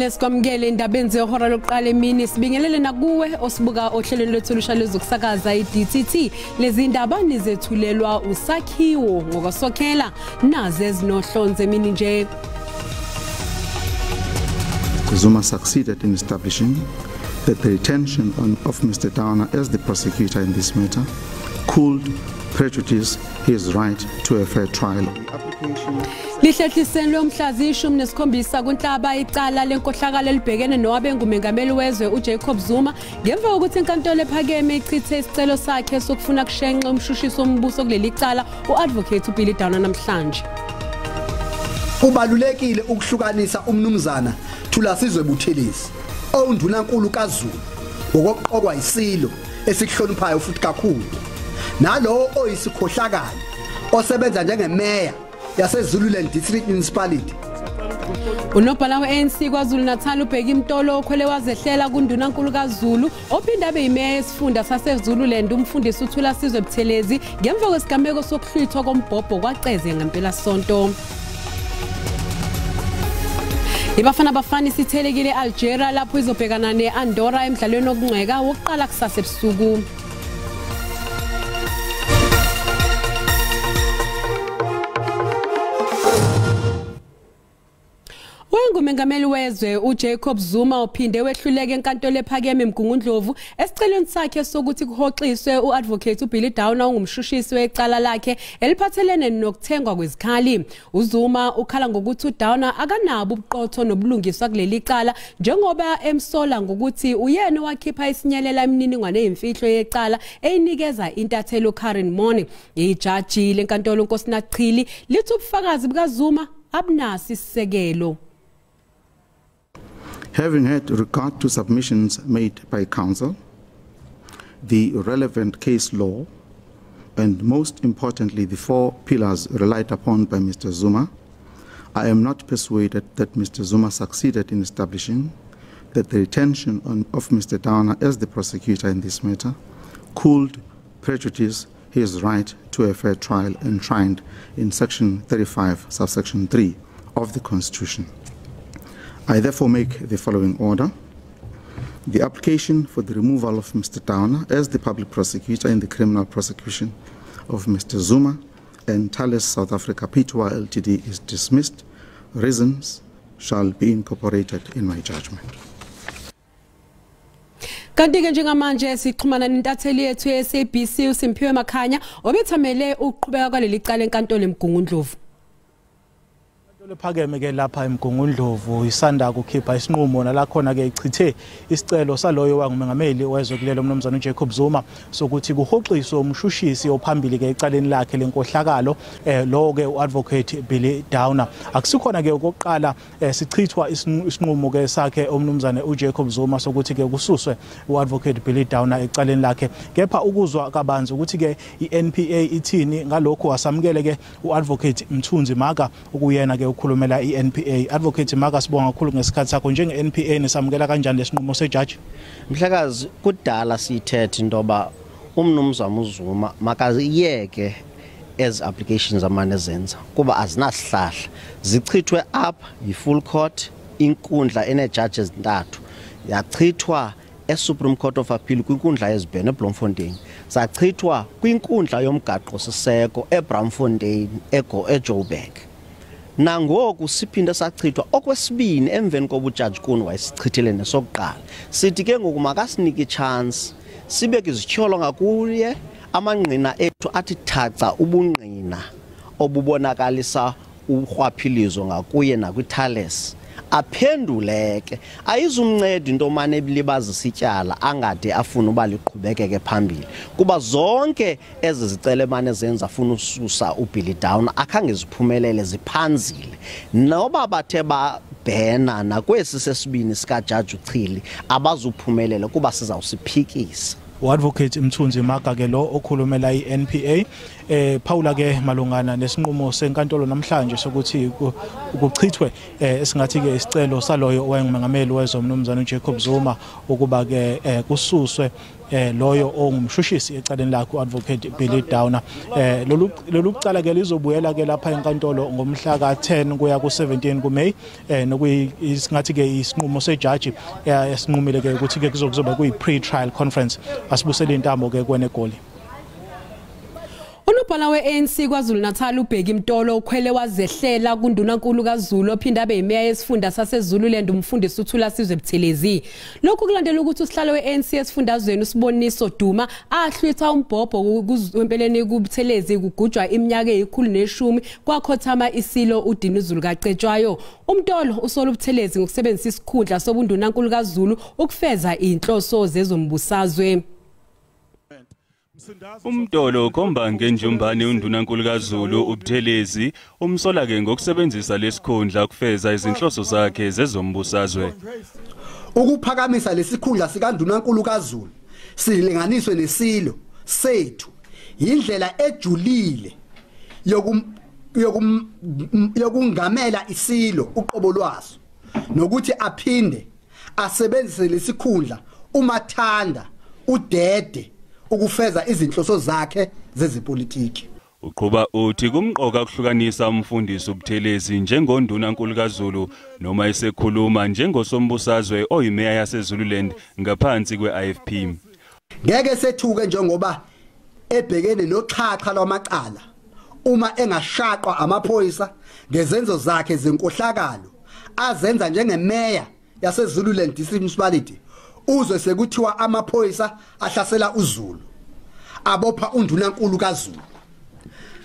Sibongele sikwamukele indabeni zehora lokuqala emini sibingelele nakuwe osibuka ohlelweni lethu lusha lezokusakaza iDTT lezi indaba nizethulelwa usakhiwo ngokusokhela naze ezinohlonze emini nje. Zuma succeeded in establishing that the retention of Mr. Downer as the prosecutor in this matter could prejudice his right to a fair trial. Lihlethiseni lomhlazi ishumi nesikhombisa kunhlaba icala lenkohlakalo elibhekene nowabengumengameli wezwe uJacob Zuma ngemva kokuthi inkantolo ephakeme ichithe isicelo sakhe sokufuna kushenqa umshushiso wombuso kuleli cala uadvocate uBilly Downer namhlanje. Kubalulekile ukuhlukanisa umnumzana Thulasizwe Buthelezi owundunankulu kaZulu ngokuqokwa isilo esikuhloniphayo futhi kakhulu nalo oyisikhohlakalo osebenza njengemeya yaseZululand District Municipality. Unobhala we-ANC kwaZulu Natal ubheka imtolo okhwele wazehlela kundunankulu kaZulu ophinda abe yimeya yesifunda saseZululand umfundisi uThulasizwe Buthelezi ngemva kwesigameko sokuhlwithwa kombhobho kwaceze ngempela sonto. Ibafana bafana sithelekile Algeria lapho izobhekana neAndorra emidlalweni okungcweka wokuqala kusasa ebusuku. Wengumengameli wezwe uJacob Zuma uphinde wehluleke enkantolo ephakeme eMgungundlovu esicelweni sakhe sokuthi kuhoxiswe uadvocate uBilly Downer ongumshushisi wecala lakhe eliphathelene nokuthengwa kwezikhali. UZuma ukhala ngokuthi uDowner akanabo ubuqotho nobulungiswa kuleli cala njengoba emsola ngokuthi uyena owakhipha isinyalela imininingwane eyimfihlo yecala eyinikeza intathelo Karen Mone. Ijaji lenkantolo uNkosinathi Chili lithi ubufakazi bukaZuma abunasi isisekelo. Having had regard to submissions made by counsel, the relevant case law, and most importantly the four pillars relied upon by Mr. Zuma, I am not persuaded that Mr. Zuma succeeded in establishing that the retention of Mr. Downer as the prosecutor in this matter could prejudice his right to a fair trial enshrined in Section 35, subsection 3 of the Constitution. I therefore make the following order. The application for the removal of Mr. Downer as the public prosecutor in the criminal prosecution of Mr. Zuma and Thales South Africa Pty Ltd is dismissed. Reasons shall be incorporated in my judgment. Kanti ke njengamanje sixhumana nentatheli yethu SABC uSimphiwe Makhanya obethamele ukuqhubeka kwaleli cala enkantolo eMgungundlovu. Lephakeme ke lapha eMgungundlovu isanda kukhipha isinqumo nalakhona ke ichithe isicelo saloyo wangumengameli wezwe kulelo mnumzana uJacob Zuma sokuthi kuhoxiswe umshushisi ophambili ke ecaleni lakhe lenkohlakalo lo ke uadvocate Billy Downer. Akusikhona ke okokuqala sichithwa isinqumo ke sakhe omnumzana uJacob Zuma sokuthi ke kususwe uadvocate Billy Downer ecaleni lakhe kepha ukuzwa kabanzi ukuthi ke iNPA ithini ngalokho wasamukele ke uadvocate Mthunzi Maka ukuyena ke ukhulumela iNPA. Advocate Maka sibonga kakhulu ngesikhathi sakho njengeNPA nesamukela kanjani lesinqumo sejaji? Mhlakazi kudala sithethe indoba umnumzana uZuma makaziyeke as applications amane zenza kuba azinasihlahla zichithwe up yifull court inkundla ene judges ntathu yachithwa eSupreme Court of Appeal kwinkundla yezibhene eBloemfontein sachithwa kwinkundla yomgaqo siseko eBramfontein eJoburg. Nangoku siphinda sachithwa okwesibini emveni kobujaji kuni wayisichithele nesokuqala sithi ke ngoku makasinike chance sibeke izityholo ngakuye amangqina ethu athi thaca ubungqina obubonakalisa urhwaphilizo ngakuye nakwithales aphenduleke ayizumnceda into mane ebilibazisa ityala angade afuna uba liqhubekeke phambili kuba zonke ezizicele mane zenza afuna ususa uBilly Downer akhange ziphumelele ziphanzile noba bathe babhena nakwesi sesibini sika Judge Uchili abazuphumelela kuba sizawusiphikisa. Uadvocate Mthunzi Maka ke lo okhulumela iNPA Paula ke malungana nesinqumo senkantolo namhlanje sokuthi kuchithwe esingathi ke isicelo saloyo owayengumengameli wezomnumzana uJacob Zuma ukuba ke kususwe loyo ongumshushisi ecaleni lakhe uadvocate Billy Downer. Lolu cala ke lizobuyela ke lapha enkantolo ngomhla ka10 kuya ku17 kuMay nokuyisingathi ke isinqumo sejaji esinqumile ke ukuthi ke kuzokuzoba kuyi pre-trial conference. Asibusele intambo ke kwenegoli. Unobhala we-ANC kwaZulu Natal uBheki Mtolo ukhwele wazehlela kundunankulu kaZulu ophinda abe imeya yesifunda saseZululand umfundisi uThula Sizwe Buthelezi. Lokhu kulandela ukuthi usihlalo we-ANC esifundazweni uSiboniso Duma ahlwitha umbhobho wempeleni kuButhelezi kugujwa iminyaka e110 kwakhothama isilo uDinuzulu kaCetshwayo. Umtolo usola uButhelezi ngokusebenzisa isikhundla sobundunankulu kaZulu ukufeza inhloso zezombusazwe. Umtolo ukhomba ngenjumbane undunankulu kaZulu uButhelezi umsola ke ngokusebenzisa lesikhundla ukufeza izinhloso zakhe zezombusazwe. Ukuphakamisa lesikhundla sikandunankulu kaZulu silinganiswe nesilo sethu indlela ejulile yokungamela isilo uqobo lwaso nokuthi aphinde asebenzise lesikhundla umathanda udede ukufeza izinhloso zakhe zezipolitiki. Uqhuba uthi kumqoka ukuhlukanisa umfundisi uButhelezi njengondunankulu kaZulu noma esekhuluma njengosombusazwe oyimeya yaseZululand ngaphansi kweIFP. Ngeke sethuke njengoba ebhekene noxhaxha lwamacala uma engashaqwa amaphoyisa ngezenzo zakhe zenkohlakalo azenza njengemeya yaseZululand District Municipality. Uzwe sekuthiwa amaphoyisa ahlasela uZulu abopha undunankulu kaZulu.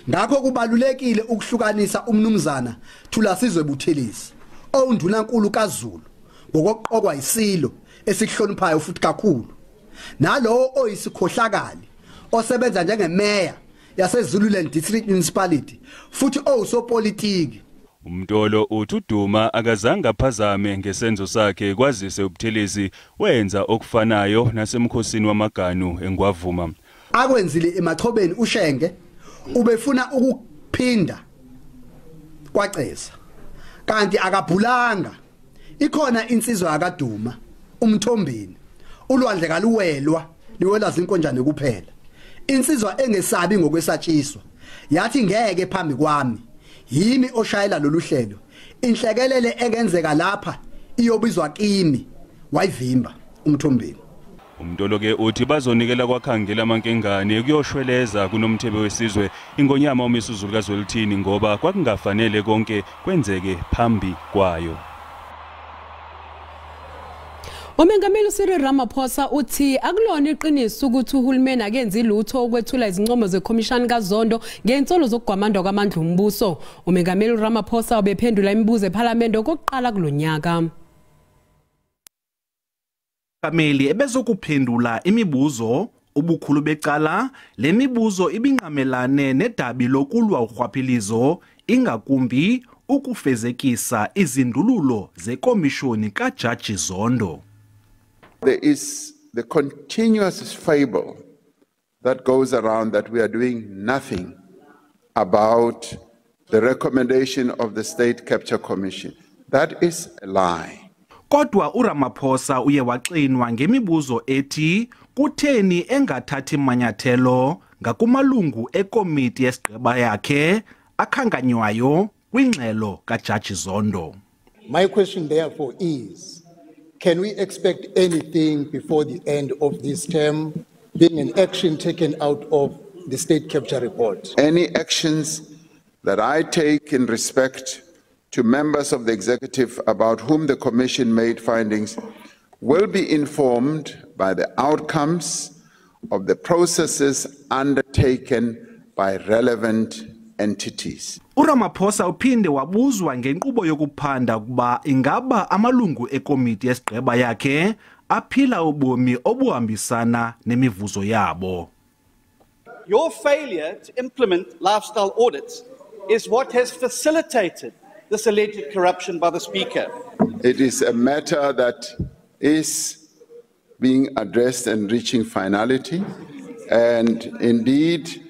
Ngakho kubalulekile ukuhlukanisa umnumzana Thula Sizwe Buthelezi ondunankulu kaZulu ngokuqokwa isilo esihloniphayo futhi kakhulu nalowo oyisikhohlakali osebenza njengemeya yaseZululand District Municipality futhi owusopolitiki. Umtolo uthi uDuma akazange aphazame ngesenzo sakhe kwazise uButhelezi wenza okufanayo nasemkhosini wamaganu eNgwavuma. Akwenzile emachobeni uShenge ubefuna ukuphinda kwaceza kanti akabhulanga. Ikhona insizwa yakaduma umthombeni ulwandle kaluwelwa liwela zinkonjane kuphela. Insizwa engesabi ngokwesatshiswa yathi ngeke phambi kwami yimi oshayela lolu hlelo inhlekelele engenzeka lapha iyobizwa kimi wayivimba umthombeni. Umtolo ke uthi bazonikela kwakhangela amankengane kuyoshweleza kunomthebe wesizwe ingonyama uMisuzulu kaZwelithini ngoba kwakungafanele konke kwenzeke phambi kwayo. Umengameli Cyril Ramaphosa uthi akulona iqiniso ukuthi uhulumeni akenzi lutho ukwethula izincomo zeCommission kaZondo ngensolo zokugwamandwa kwamandla ombuso. Umengameli Ramaphosa ubephendula imibuzo eParliament okokuqala kulonyaka. Kameli ebezokuphendula imibuzo ubukhulu becala lemibuzo ibinqamelane nedabi lokulwa urhwaphilizo ingakumbi ukufezekisa izindululo zekomishoni kaJaji Zondo. There is the continuous fable that goes around that we are doing nothing about the recommendation of the State Capture Commission. That is a lie. Kodwa uRamaphosa uye waxinwa ngemibuzo ethi kutheni engathathi manyathelo ngakumalungu ekomiti yesigqeba yakhe akhanganywayo kwingxelo kaJaji Zondo. My question therefore is, can we expect anything before the end of this term, being an action taken out of the state capture report? Any actions that I take in respect to members of the executive about whom the commission made findings will be informed by the outcomes of the processes undertaken by relevant entities. uRamaphosa uphinde wabuzwa ngenkqubo yokuphanda ukuba ingaba amalungu ekomiti yesigqeba yakhe aphila ubomi obuhambisana nemivuzo yabo. Your failure to implement lifestyle audits is what has facilitated this alleged corruption by the Speaker. It is a matter that is being addressed and reaching finality, and indeed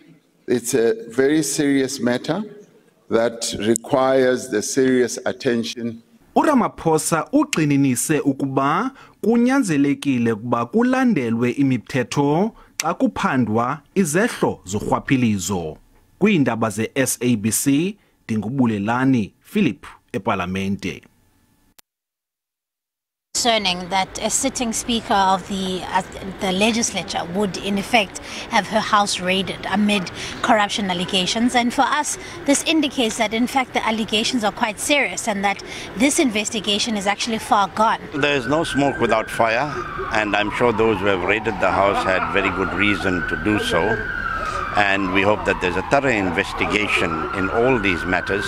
It's a very serious matter that requires the serious attention. uRamaphosa ugxininise ukuba kunyanzelekile ukuba kulandelwe imithetho xa kuphandwa izehlo zorhwaphilizo. Kwiindaba ze-SABC, Dingubulelani Philip eParlamente. Concerning that a sitting speaker of the legislature would in effect have her house raided amid corruption allegations, and for us this indicates that in fact the allegations are quite serious and that this investigation is actually far gone. There is no smoke without fire, and I'm sure those who have raided the house had very good reason to do so. And we hope that there's a thorough investigation in all these matters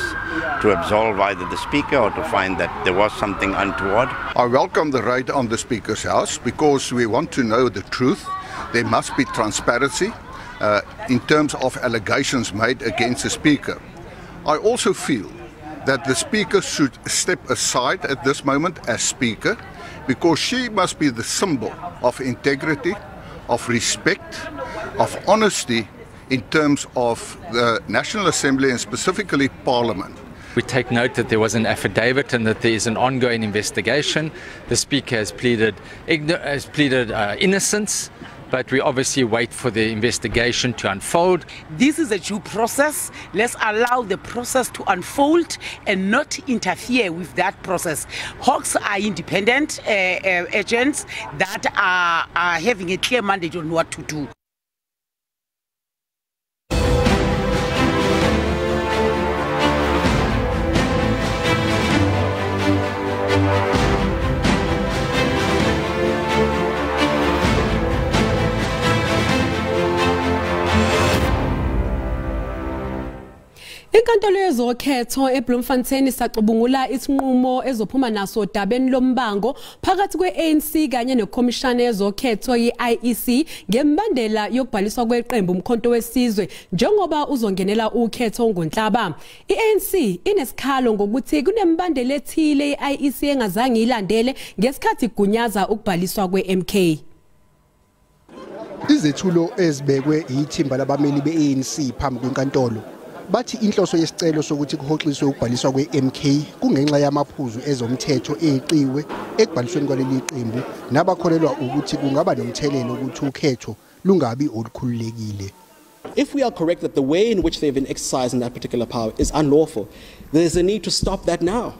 to absolve either the Speaker or to find that there was something untoward. I welcome the raid on the Speaker's house because we want to know the truth. There must be transparency in terms of allegations made against the Speaker. I also feel that the Speaker should step aside at this moment as Speaker because she must be the symbol of integrity, of respect, of honesty in terms of the National Assembly and specifically Parliament. We take note that there was an affidavit and that there is an ongoing investigation. The Speaker has pleaded innocence, but we obviously wait for the investigation to unfold. This is a due process. Let's allow the process to unfold and not interfere with that process. Hawks are independent agents that are having a clear mandate on what to do. Inkantolo yezokhetho eBloemfontein isacubungula isinqumo ezophuma naso dabeni lombango phakathi kweANC kanye nekomishana yezokhetho yeIEC ngembandela yokubhaliswa kweqembu umkhonto wesizwe njengoba uzongenela ukhetho ngoNhlaba. iANC inesikhalo ngokuthi kunembandela ethile yeIEC engazange ilandele ngesikhathi gunyaza ukubhaliswa kweMK. Izethulo ezibekwe ithimba labameli beANC phambi kwenkantolo bathi inhloso yesicelo sokuthi kuhoxiswe ukubhaliswa kweMK kungenxa yamaphuzu ezomthetho eqiwe ekubhalisweni kwaleli qembu nabakholelwa ukuthi kungaba nomthelelo ukuthi ukhetho lungabi olukhululekile. If we are correct that the way in which they've been exercising that particular power is unlawful, there's a need to stop that now.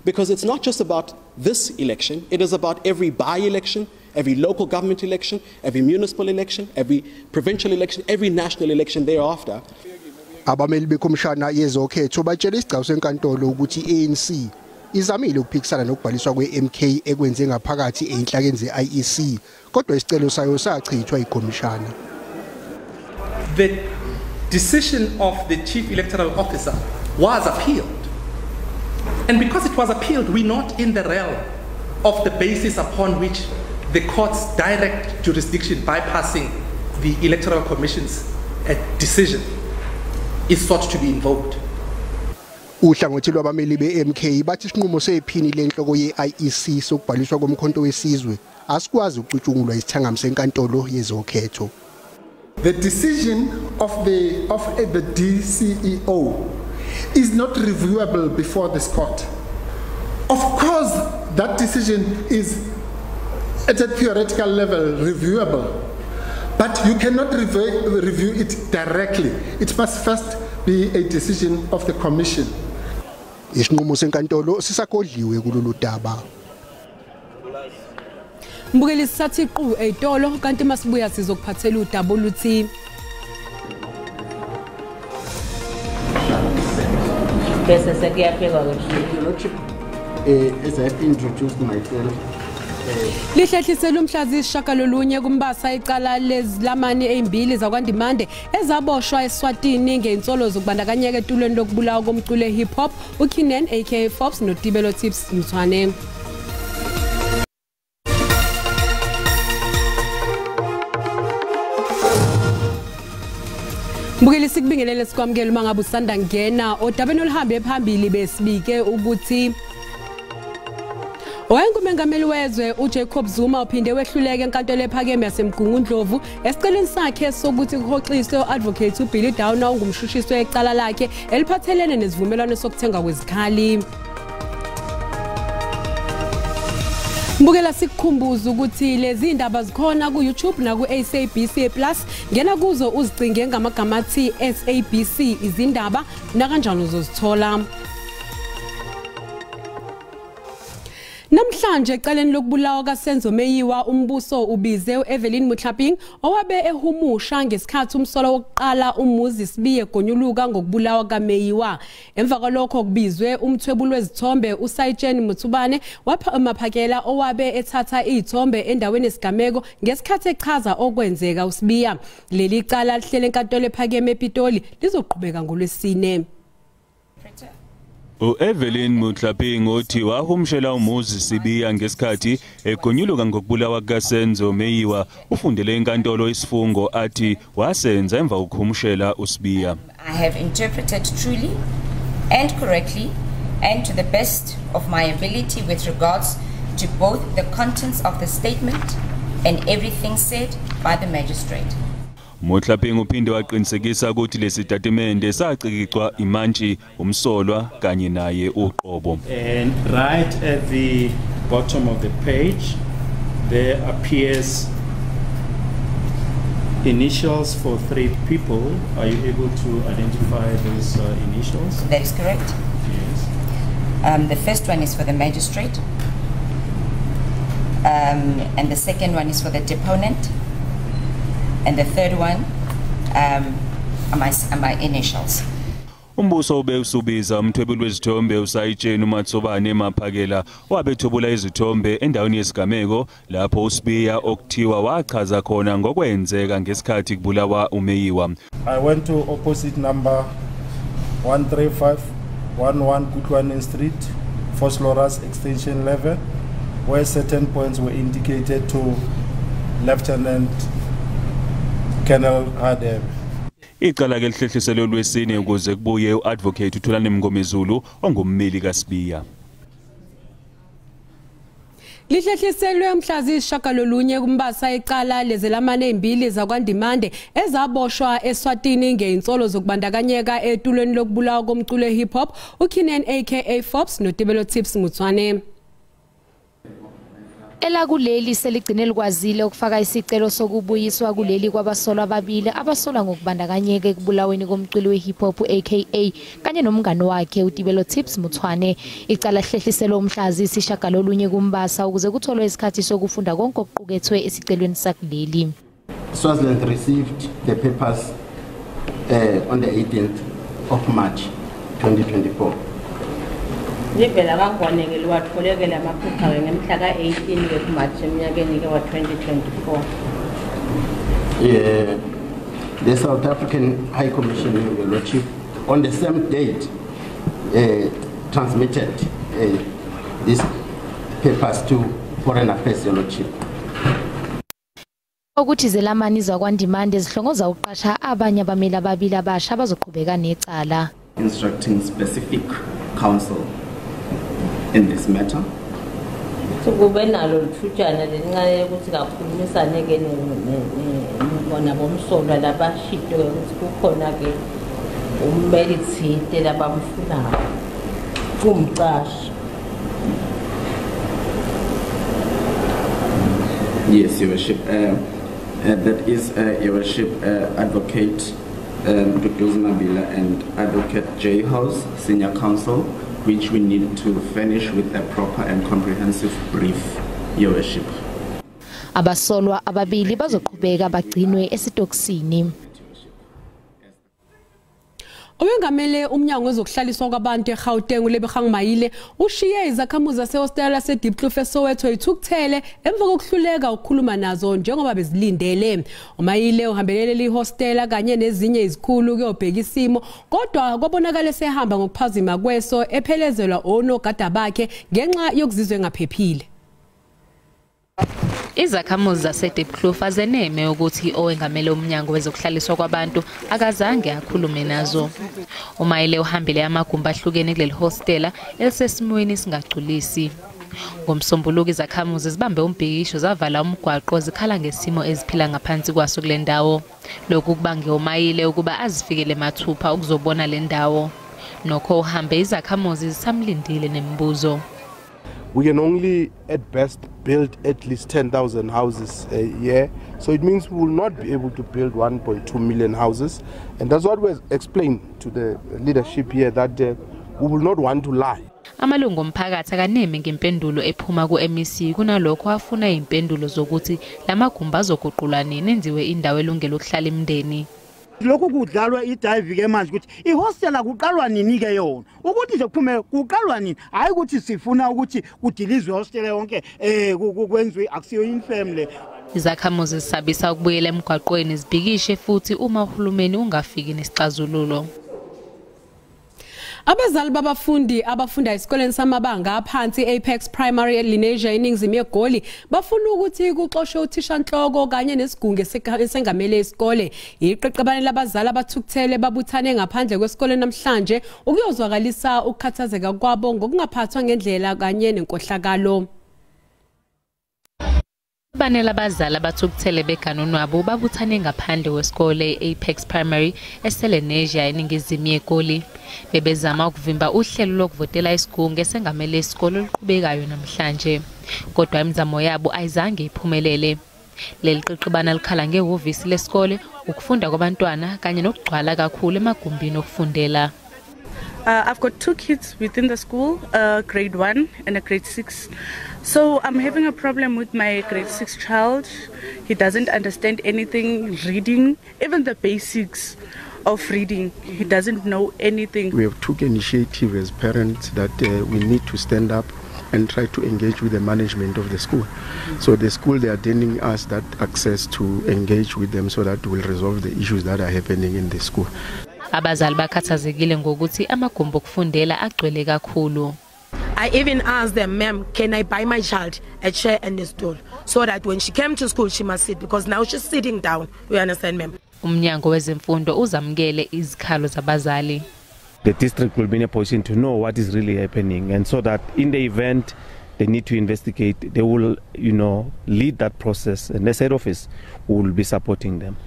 Because it's not just about this election, it is about every by-election, every local government election, every municipal election, every provincial election, every national election thereafter. Abameli bekomishana yezokhetho batshela isigcawu senkantolo ukuthi iANC izamile ukuphikisana nokubhaliswa kweMK ekwenze ngaphakathi enhlakeni zeIEC kodwa isicelo sayo sachithwa ikomishana. The decision of the chief electoral officer was appealed, and because it was appealed, we're not in the realm of the basis upon which the court's direct jurisdiction bypassing the Electoral Commission's decision is thought to be invoked. Uhlangothi lwabameli beMK bathi isinqumo sephini lenhloko yeIEC sokubhaliswa komkhonto wesizwe asikwazi ukucutshungulwa isithangami senkantolo yezokhetho. The decision of the DCEO is not reviewable before this court. Of course, that decision is at a theoretical level reviewable, but you cannot review it directly. It must first be a decision of the commission. Isinqumo senkantolo sisakodliwe kulolu daba. Mbukeli sathi qhu etolo kanti masibuya sizokuphathela udaba oluthi bese sekuyaphekwa kahle. As I introduced myself, Lihlehlise umhlazi ishakalolunye kumbasa icala lezilamani ezimbili zakwaNdimande ezaboshwa eSwatini ngensolo zokubandakanyeka etulweni lokubulawa komculo hip hop uKenan aka Forbes noTibelo Tips Mthwane. Mbukeli sikubingelele sikwamukela uma ngabe usanda ngena odabeni oluhambe phambili besibike ukuthi Owayengumengameli wezwe uJacob Zuma uphinde wehluleka enkantolo ephakeme yaseMgungundlovu esiceleni sakhe sokuthi kuhoxiswe uadvocate uBilly Downer ongumshushisi wecala lakhe eliphathelene nesivumelwano sokuthenga kwezikhali. Mbukela sikukhumbuza ukuthi lezi indaba zikhona ku YouTube na ku SABC Plus ngena kuzo uzicinge ngamagama athi SABC Izindaba na kanjalo uzozithola. Namhlanje eceleni lokubulawa kaSenzo Meyiwa umbuso ubize uEvelyn Mutlaping owabe ehumusha ngesikhathi umsolo wokuqala umuzi sibiye egonyuluka ngokubulawa kaMeyiwa. Emva kwalokho kubizwe umthwebuli wezithombe uSayitsheni Muthubane wapha maphakela owabe ethatha izithombe endaweni esigameko ngesikhathi echaza okwenzeka usibiya. Leli cala lihlele enkantolo ephakeme ePitoli lizoqhubeka ngoLwesine. Evelyn Mutlaping othi wahumshela umuzi sibiya ngesikhathi egonyuluka ngokubulawa kaSenzo Meyiwa ufundele enkantolo isifungo athi wasenza emva kokuhumshela usibiya. I have interpreted truly and correctly and to the best of my ability with regards to both the contents of the statement and everything said by the magistrate. Mutlaping uphinde waqinisekisa ukuthi lesitatimende sacikicwa imantshi umsolwa kanye naye uqobo. And right at the bottom of the page there appears initials for 3 people. Are you able to identify those initials? That is correct. Yes. The first one is for the magistrate, and the second one is for the deponent. And the third one are my initials. Umbuso ube usubiza umthwebuli wezithombe uSayitsheni Muthubane maphakela wabethobula izithombe endaweni yesigameko lapho usibiya okuthiwa wachaza khona ngokwenzeka ngesikhathi kubulawa uMeyiwa. I went to opposite number 13511 Kutwane Street, Phosphorus extension 11, where certain points were indicated to Lieutenant Colonel Hadebe. Icala ke lihlehliselwe lwesine ukuze kubuye uadvocate uThulani Mngomezulu ongummeli kaSibiya. Lihlehliselwe mhla zishagalolunye kumbasa ecala lezelamane ezimbili zakwaNdimande ezaboshwa eSwatini ngeinsolo zokubandakanyeka etulweni lokubulawa komculo hip hop uKinan aka Forbes noTibelo Tips Mutswane. Elakuleli seligcine likwazile ukufaka isicelo sokubuyiswa kuleli kwabasolwa ababili abasolwa ngokubandakanyeka ekubulaweni komculo wehip hop aka kanye nomngane wakhe uTibelo Tips Mutswane. Icala hlehliselwe umhlazi isishagalolunye kumbasa ukuze kutholwe isikhathi sokufunda konke okuqukethwe esicelweni sakuleli. Swaziland received the papers on the 18th of March 2024. Livela kangwaneke liwatholekele amaphepha ngemhla ka-18 March eminyakeni wa 2024. The South African High Commission, Your Lordship, on the same date transmitted these papers to Foreign Affairs, Your Lordship. Ukuthi zelamani zakwaNdimande zihlongoza uqasha abanye abameli ababili abasha abazoqhubeka necala. Instructing specific counsel in this matter. Kube nalo lithutshana lelincane ukuthi kakhulumisane ke bona bomsolwa labashito ukuthi kukhona ke ummeli thinte labamfunayo kumqashi. Yes, Your Worship. That is Your Worship, Advocate Dr. Mabila and Advocate J House, Senior Counsel, which we need to furnish with a proper and comprehensive brief, Your Worship. Abasolwa ababili bazoqhubeka bagcinwe esitokisini. Owengamele umnyango wezokuhlaliswa kwabantu eGauteng uLebehang Mayile ushiye izakhamuzi zasehostela laseDeepkloof eSoweto ithukuthele emva kokuhluleka ukukhuluma nazo njengoba bezilindele. uMayile uhambelele lihostela kanye nezinye izikhulu kuyobheka isimo kodwa kwabonakala esehamba ngokuphazima kweso ephelezelwa onogada bakhe ngenxa yokuzizwe engaphephile. Izakhamuzi zaseDeepkloof azeneme ukuthi owengamele umnyango wezokuhlaliswa kwabantu akazange akhulume nazo. uMayile uhambile amagumbi ahlukene kuleli hostela elisesimweni singagculisi. Ngomsombuluko izakhamuzi zibambe umbhikisho zavala umgwaqo zikhala ngesimo eziphila ngaphansi kwaso kule ndawo. Lokhu kubange umayile ukuba azifikele mathupha ukuzobona le ndawo. Nokho uhambe izakhamuzi zisamlindile nemibuzo. We can only at best build at least 10,000 houses a year. So it means we will not be able to build 1.2 million houses. And that's what we explained to the leadership here, that we will not want to lie. Amalungu omphakathi akaneme ngempendulo ephuma ku-MEC kunalokho afuna impendulo zokuthi lamagumbi azoguqulwa nini enziwe indawo elungele ukuhlala imndeni. Lokhu kudlalwa idive ke manje ukuthi ihostel akuqalwa nini ke yona ukuthi nje kuphume kuqalwa nini hayi ukuthi sifuna ukuthi kudilizwe hostel yonke kwenziwe akusiyo infamily. Izakhamuzi zisabisa ukubuyela emgwaqweni zibhikishe futhi uma uhulumeni ungafiki nesixazululo. Abazali babafundi abafunda esikoleni samabanga aphansi Apex Primary Lenasia eningizimu yeGoli bafuna ukuthi kuxoshwe uthishanhloko kanye nesigungu esengamele isikole. Iqeqebane labazali abathukuthele babuthane ngaphandle kwesikole namhlanje ukuyozwakalisa ukukhathazeka kwabo ngokungaphathwa ngendlela kanye nenkohlakalo. Banela abazali abathukuthele beganonwabo babuthane ngaphandle kwesikole Apex Primary eSelenasia eningizimu yeGoli. Bebezama ukuvimba uhlelo lokuvotela isigungu esengamele isikole oluqhubekayo namhlanje. Kodwa imizamo yabo ayizange iphumelele. Leli qeqebana likhala ngehhovisi lesikole ukufunda kwabantwana kanye nokugcwala kakhulu emagumbini okufundela. I've got 2 kids within the school, grade 1 and a grade 6. So I'm having a problem with my grade 6 child. He doesn't understand anything, reading, even the basics of reading. He doesn't know anything. We have took initiative as parents that we need to stand up and try to engage with the management of the school. So the school, they are denying us that access to engage with them so that we'll resolve the issues that are happening in the school. Abazali bakhathazekile ngokuthi amagumbi okufundela agcwele kakhulu. I even asked them, ma'am, can I buy my child a chair and a stool so that when she came to school she must sit, because now she's sitting down. You understand, ma'am? Umnyango wezemfundo uzamkele izikhalo zabazali. The district will be in a position to know what is really happening, and so that in the event they need to investigate, they will, lead that process, and the head office will be supporting them.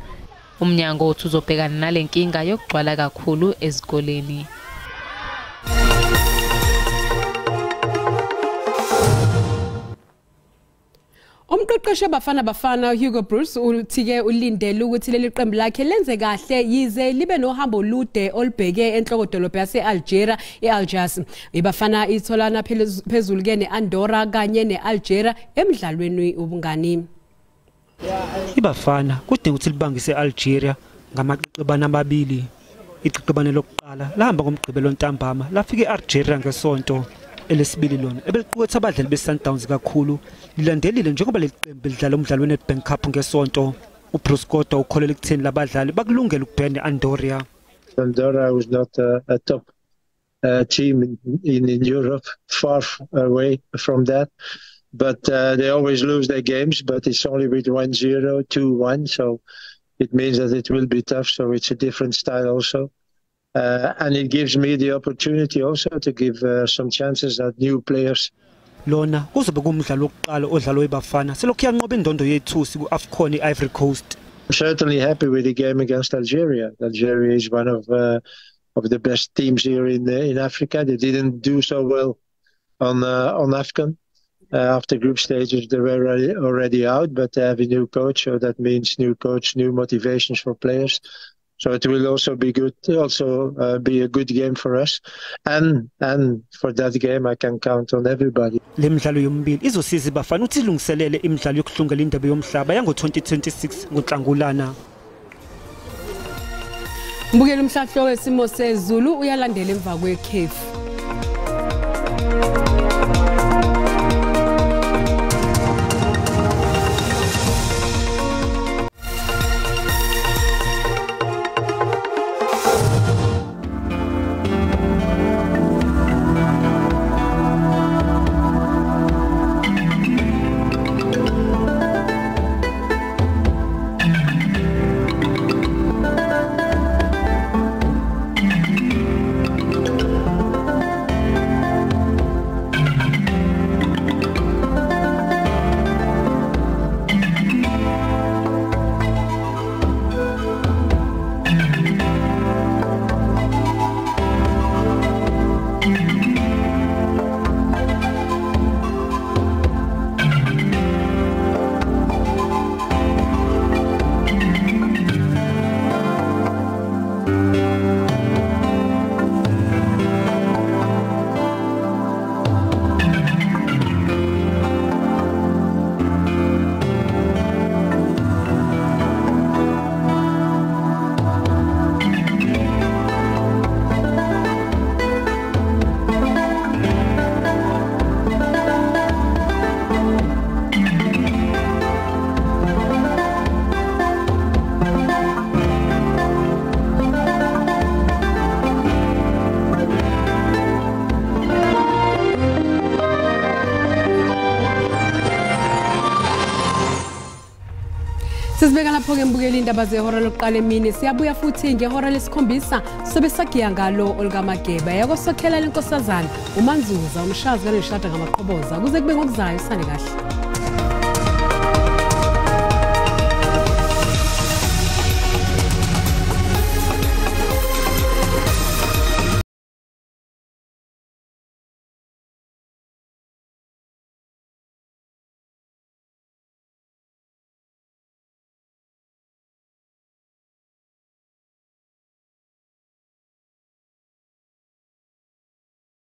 Umnyango uthi uzobhekana nalenkinga yokugcwala kakhulu ezikoleni. Umqeqeshi Bafana Hugo Bruce uthike ulindele ukuthi leli qembu lakhe lenze kahle yize libe nohambo olude olubheke enhlokodolobha yase-Algeria eAlgiers. Ibafana itholana phezulu ke neAndorra kanye neAlgeria emidlalweni ubungani. Ibafana kudinga ukuthi libangise eAlgeria ngamaqeqebana amabili. Iqeqebane lokuqala lahamba ngomgqibelo ntambama lafika eAlgeria ngesonto. Elesibili lona ebeliqukethe abadlali beSundowns kakhulu lilandelile njengoba leqembu lidlala umdlalo weNedbank Cup ngesonto. uBruce Kodwa ukholela ekutheni labadlali bakulungela ukubhena eAndorra. Andorra was not a top team in Europe, far away from that. But they always lose their games, but it's only with 1-0, 2-1, so it means that it will be tough. So it's a different style also. And it gives me the opportunity also to give some chances at new players. Lona kuzobe kumdlalo wokuqala odlalwa eBafana selokhu yanqoba indondo yethusi kuAfcon eIvory Coast. I'm certainly happy with the game against Algeria. Algeria is one of the best teams here in Africa. They didn't do so well on AFCON. After group stages, they were already out, but they have a new coach, so that means new coach, new motivations for players. So it will also be good, be a good game for us, and for that game I can count on everybody. Le midlalo yombili izosiza iBafana ukuthi ilungiselele imidlalo yokuhlungela indebe yomhlaba yango-2026 ngoNhlangulana. Mbukela umhlahlo wesimo sezulu uyalandela emva kwekhefu. Sisibeka lapho ke mbukeli indaba zehora lokuqala emini siyabuya futhi ngehora lesikhombisa sobe sagiya ngalo Olga Mageba yakosokhela lenkosazana uManzuza umshazi kaNeshada ngamaqhoboza kuze kube ngokuzayo sane kahle.